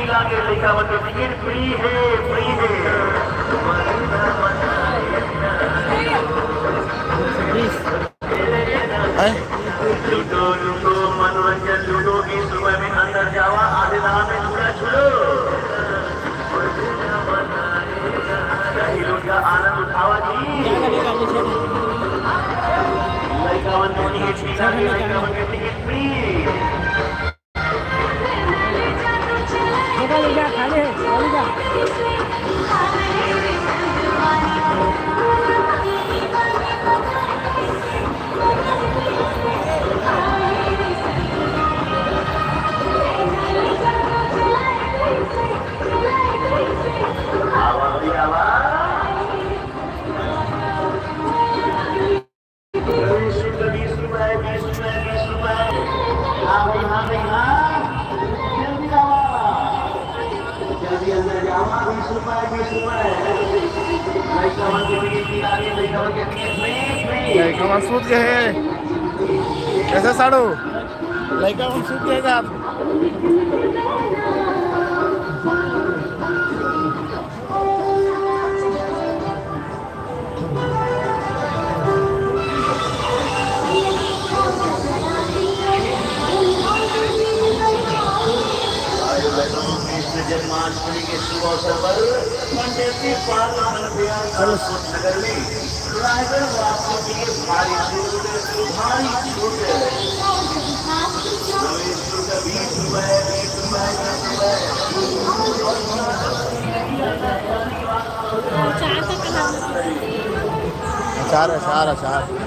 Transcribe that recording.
लागे लड़का बन के टिकट फ्री है लूटो लूटो मनोरंजन लूटो 20 रुपए में अंदर जावा आधे दाम में झूला झूलो लूट का आनंद उठावा जी लड़का बन के टिकट फ्री खाली है लड़का मन सूत गए है कैसे साड़ू लड़का मन सूत गए साथ जन्माष्टमी के शुभ अवसर पर पंडित पार्वती नगर में रायगढ़ वासियों के लिए भारी छूट 20 रुपए चार